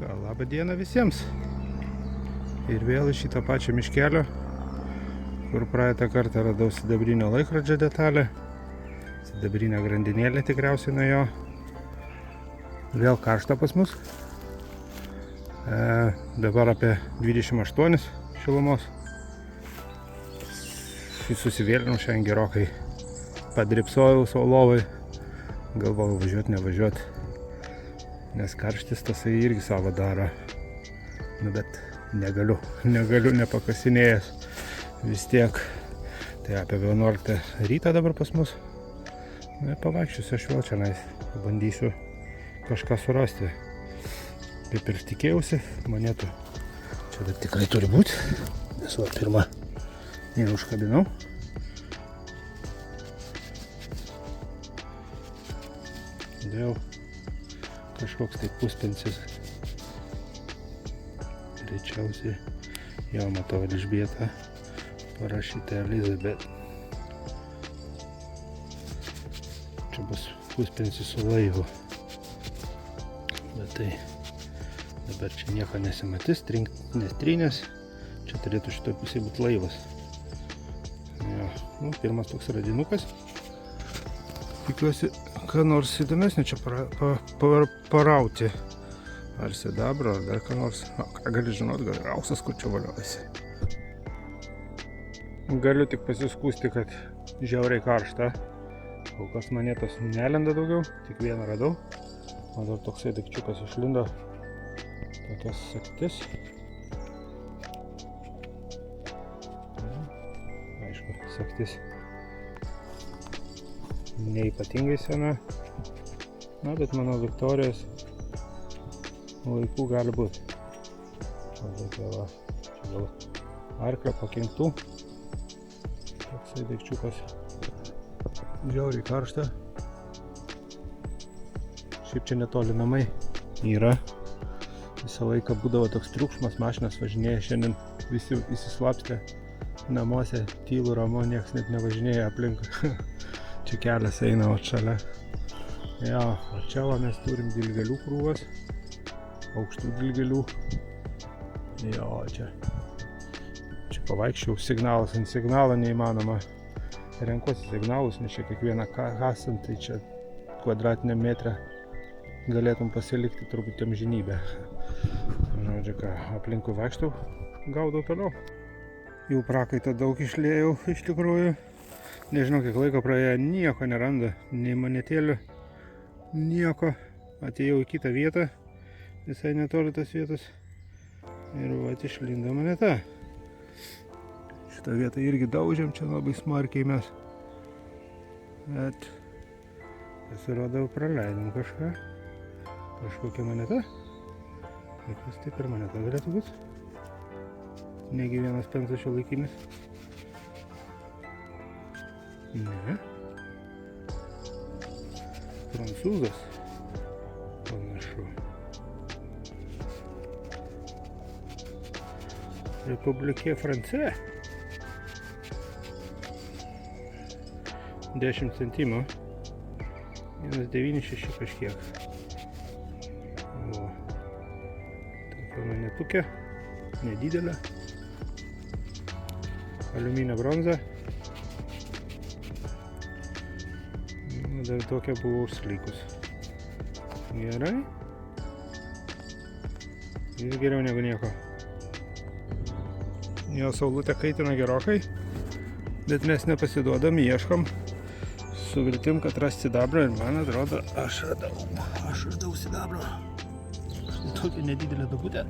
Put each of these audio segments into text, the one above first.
Labą dieną visiems. Ir vėl iš šito pačio miškelio, kur praeitą kartą radau sidabrinio laikrodžio detalę. Sidabrinė grandinėlė tikriausiai nuo jo. Vėl karšta pas mus. Dabar apie 28 šilumos. Susivėlinau šiandien gerokai. Padripsojau savo lovai. Galvojau važiuot, nevažiuot. Nes karštis tasai irgi savo daro. Nu, bet negaliu nepakasinėjęs vis tiek. Tai apie 11 rytą dabar pas mus. Na, pavaikščiosiu aš vėl čionais. Bandysiu kažką surasti. Kaip ir tikėjausi, monetų čia dar tikrai turi būti. Nes va pirmą neužkabinau. Vėl kažkoks tai puspensis. Greičiausiai jau matau Elžbietą parašyta Elizabeth. Čia bus puspensis su laivu. Bet tai dabar čia nieko nesimatys, nestrynės. Čia turėtų šitoj pusėje būti laivas. Ja, nu, pirmas toks radinukas. Tikiuosi, ką nors įdomesnio čia parauti. Ar sidabro, ar dar ką nors. Ką gali žinot, gal auksas kur čia valiojasi. Galiu tik pasiskūsti, kad žiauriai karšta. Kol kas monetos nelenda daugiau, tik vieną radau. O dar toksai daikčiukas išlindo. Tokias sagtis. Aišku, sagtis neypatingai sena. Na, bet mano Viktorijos laikų gali būti. Čia gal arklio pakinktų. Toksai daikčiukas. Žiauriai karšta. Šiaip čia netoli namai yra. Visą laiką būdavo toks triukšmas, mašinas važinėja. Šiandien visi įsislapstė namuose, tylu, ramu, nieks net nevažinėja aplink. Čia kelias eina o šalia. Ja, o čia va mes turim dilgėlių krūvas. Aukštų dilgėlių. Jo, čia pavaikščiau, signalas ant signalo neįmanoma. Renkuosi signalus, nes čia kiekvieną kasant, tai čia kvadratiniam metre galėtum pasilikti turbūt amžinybę. Žodžiu, ką, aplinkui vaikštau, gaudau toliau. Jau prakaitą daug išliejau iš tikrųjų. Nežinau, kiek laiko praėjo, nieko neranda, nei monetėlių, nieko. Atėjau į kitą vietą, visai netoli tas vietos. Ir va, išlindo moneta. Šitą vietą irgi daužėm, čia labai smarkiai mes. Bet pasirodo, praleidom kažką. Kažkokia moneta. Kas tai per moneta galėtų būti? Negi vienas pensas šiuolaikinis. Ne. Prancūzas. Panašu. Republike France. 10 centimų. 1,96 kažkiek. O. Tokia monetukė. Nedidelė. Aliuminio bronza. Dar tokia buvo užslikus. Gerai. Vis geriau negu nieko. Jo saulutė kaitina gerokai, bet mes nepasiduodam, ieškom su viltim, kad ras sidabrą ir man atrodo, aš radau sidabrą. Tokia nedidelė dubutė.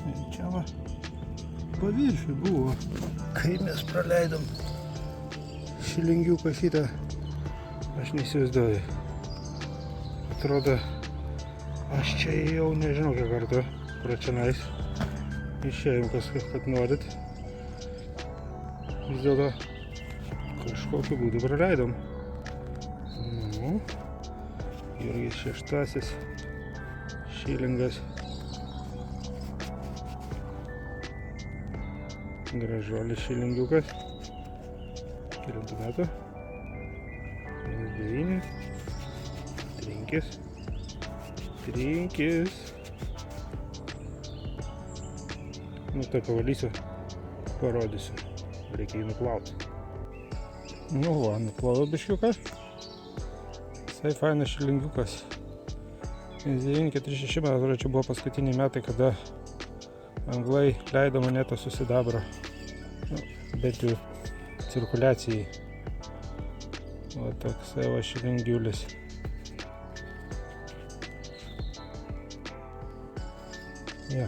Ir čia va paviršiui buvo, kai mes praleidom šilingiuką šitą. Aš neįsivaizduoju. Atrodo, aš čia jau nežinau kiek kartų pro čionais. Išėjom kad norit. Vis dėlto kažkokiu būdu praleidom. Nu, Jurgis šeštasis šilingas. Gražuolis šilingiukas. Kelintų metų. 1,9. Trinkis. Nu tai pavalysiu, parodysiu. Reikia jį nuplauti. Nu va, nuploviau biškiuką. Visai fainas šilingiukas. Zin 46, man atrodo, čia buvo paskutiniai metai, kada anglai leido monetą su sidabro. Nu, bent jau cirkuliacijai. O toksai va šilingiulis. Ja.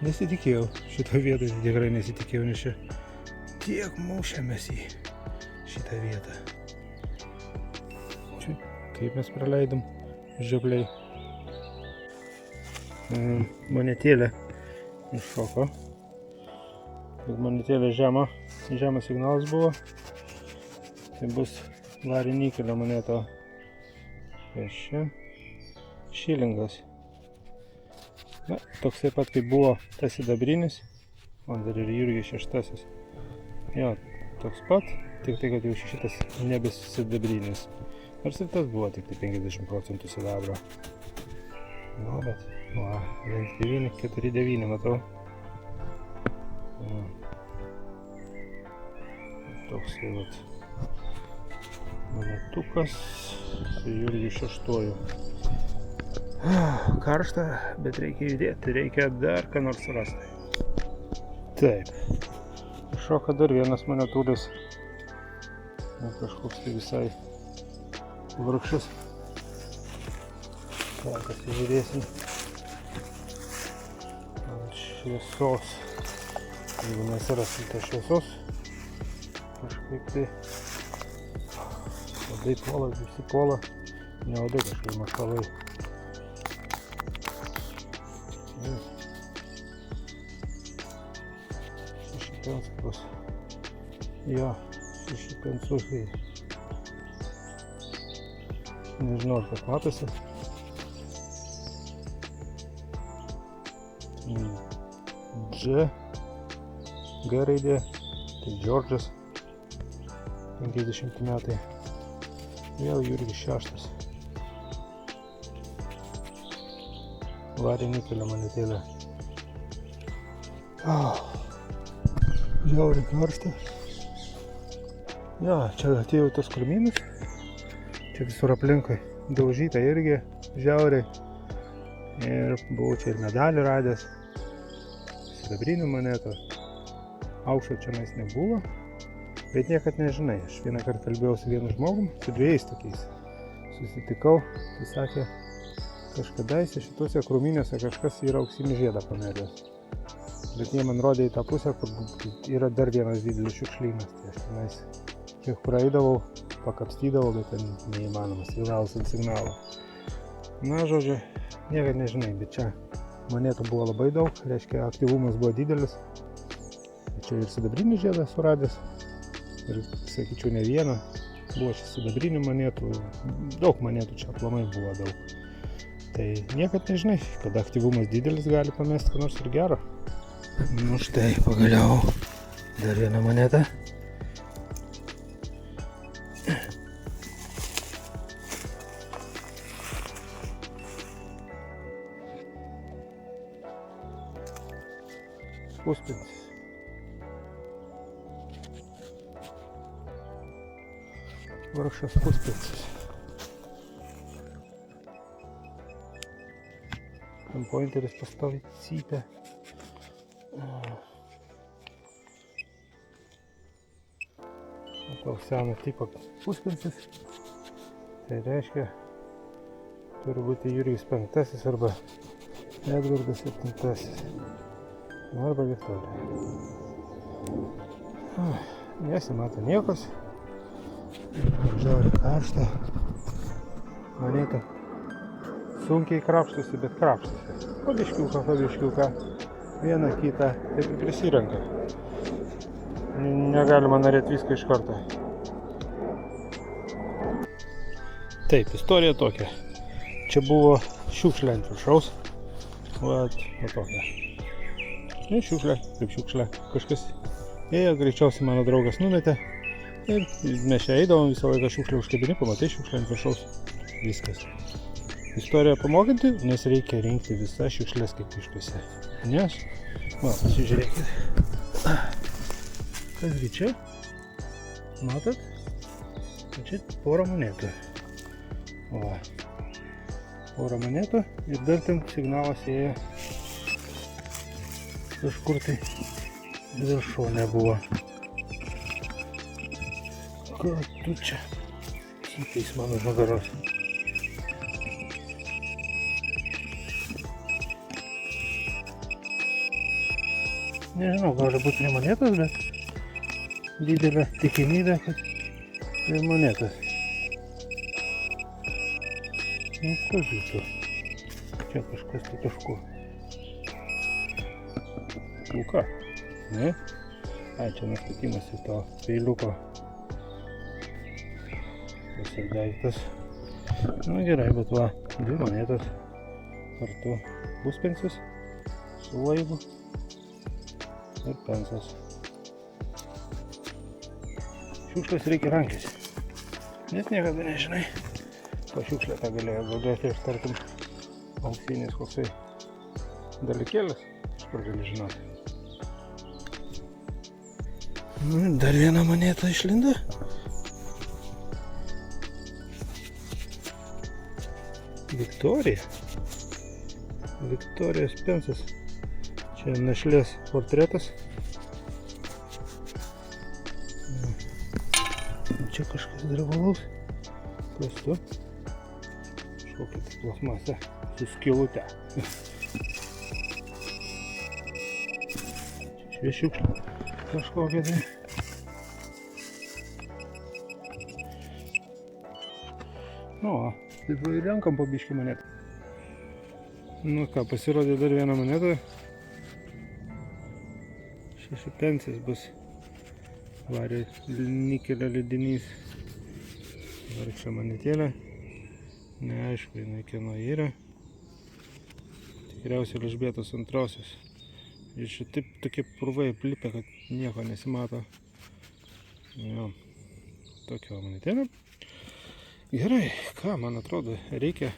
Nesitikėjau šitą vietą, tikrai nesitikėjau, nes čia tiek mušėmės į šitą vietą. Čia kaip mes praleidom žiopliai. Monetėlė iššoko. Monetėlė žemas signalas buvo. Tai bus Larry Nikelio moneta. Čia šilingas. Na, toksai pat kaip buvo tas sidabrinis, o dar ir Jurgis šeštasis. Jo, toks pat, tik tai, kad jau šitas nebes sidabrinis. Nors ir tas buvo tik tai 50% sidabro. Nu, bet, va, 1,949 matau. Toksai vat monetukas su Jurgiu šeštuoju. Karšta, bet reikia judėti, reikia dar ką nors rasti. Taip. Šoka dar vienas monetulis. Kažkoks tai visai vargšas. Pasižiūrėsim. Ant šviesos. Jeigu nesirasim tą šviesos, kažkaip tai vadai puola, visi puola. Ne vadai, kažkaip mašalai. Pensas. Jo, 6 pensukai. Nežinau, ar tas matosi. G raidė, tai Džordžas, 50 metai. Vėl Jurgis šeštas. Larry Nikelio monetėlė. Žiauriai karšta. Jo, čia atėjau tas krūmynus. Čia visur aplinkui daužyta irgi žiauriai. Ir buvau čia ir medalį radęs. Sidabrinių monetų. Aukso čia mes nebuvo. Bet niekad nežinai. Aš vieną kartą kalbėjau su vienu žmogum, su dviejais tokiais. Susitikau, tai sakė, kažkadaise šituose krūmynėse kažkas yra auksinį žiedą pameręs. Bet jie man rodė į tą pusę, kur yra dar vienas didelis šiukšlynas. Tai aš tenais kiek praeidavau, pakapstydavau, bet ten neįmanomas signalas ant signalo. Na, žodžiu, niekad nežinai, bet čia monetų buvo labai daug, reiškia aktyvumas buvo didelis. Čia ir sidabrinį žiedą suradęs, ir sakyčiau ne vieną. Buvo čia sidabrinių monetų, daug monetų čia aplamai buvo daug. Tai niekad nežinai, kada aktyvumas didelis gali pamesti ką nors ir gero. Nu štai, pagaliau dar vieną monetą. Puspintis. Vargšas puspintis. Tam pointeris pastoviai cypia. Toks seno tipo puspintis. Tai reiškia, turi būti Jurgis 5 arba Edvardas 7. Arba Viktorija. Nesimato niekos. Žiauriai karšta. Moneta sunkiai krapštusi, bet krapštusi. Pabiškiuką. Vieną kitą, taip prisirenka. Negalima norėti viską iš karto. Taip, istorija tokia. Čia buvo šiukšlė ant viršaus. Va tokia. Šiukšlė, kaip šiukšlė. Kažkas ėjo, greičiausiai mano draugas numetė. Ir mes čia eidavom visą laiką šiukšlę užkabini, pamatai šiukšlę ant viršaus. Viskas. Istorija pamokanti, nes reikia rinkti visas šiukšlės kaip iškase. Nes, va, pasižiūrėkit. Kasgi čia? Matot? Čia porą monetų. Va. Porą monetų ir dar ten signalas ėjo kažkur tai viršūnė buvo. Ką tu čia? Sykiais mano nugaros. Nežinau, gali būti ne monetos, bet didelė tikimybė, kad ir monetos. Nu, kas jūsų? Čia kažkas tai kažko. Luka? Ne? Ai, čia nustatymas į to peiliuko. Tas ir daiktas. Nu gerai, bet va, 2 monetos kartu puspensis su laivu ir pensas. Šiukšlės reikia rankiuose. Net niekada nežinai. Po šiukšlę tą galėjo duoti ir tarkim auksinis koksai dalykėlis, iš kur gali žinoti. Nu, dar viena moneta išlinda. Viktorija. Viktorijos pensas. Čia našlės portretas. Čia kažkas drevalaus. Kas tu? Kokia tai plasmasė su skylute. Šviešiukšlė kažkokia tai. Nu, taip ir renkam po biškį monetą. Nu ką, pasirodė dar vieną monetą. 6 pensijas bus. Vario nikelio lydinys. Vargšė monetėlė. Neaišku, jinai kieno yra. Tikriausiai Elžbietos antrosios. Ir šitaip tokie purvai aplipę, kad nieko nesimato. Jo, tokia monetėlė. Gerai, ką man atrodo, reikia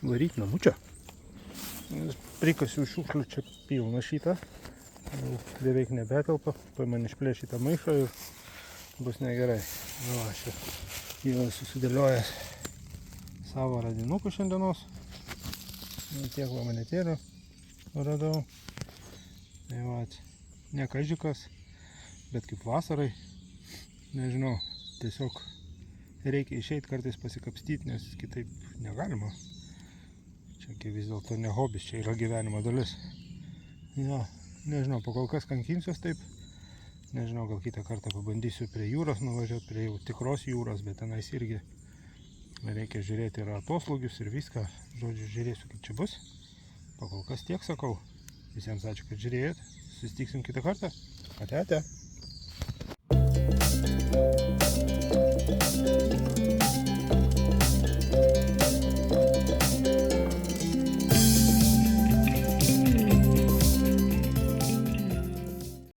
varyti namučio. Prikasiu šiukšlių čia pilną šitą. Beveik nebetelpa. Tuoj man išplėš šitą maišą ir bus negerai. Nu, aš jau susidėliojęs savo radinukų šiandienos. Tiek va monetėlių radau. Tai va, ne kažikas, bet kaip vasarai. Nežinau, tiesiog reikia išeiti kartais pasikapstyti, nes kitaip negalima. Čia vis dėlto ne hobis, čia yra gyvenimo dalis. Jo, nežinau, pakol kas kankinsiuos taip. Nežinau, gal kitą kartą pabandysiu prie jūros nuvažiuoti, prie jau tikros jūros, bet tenais irgi reikia žiūrėti ir atoslūgius ir viską. Žodžiu, žiūrėsiu, kaip čia bus. Pakol kas tiek sakau. Visiems ačiū, kad žiūrėjot. Susitiksim kitą kartą. Ate, ate.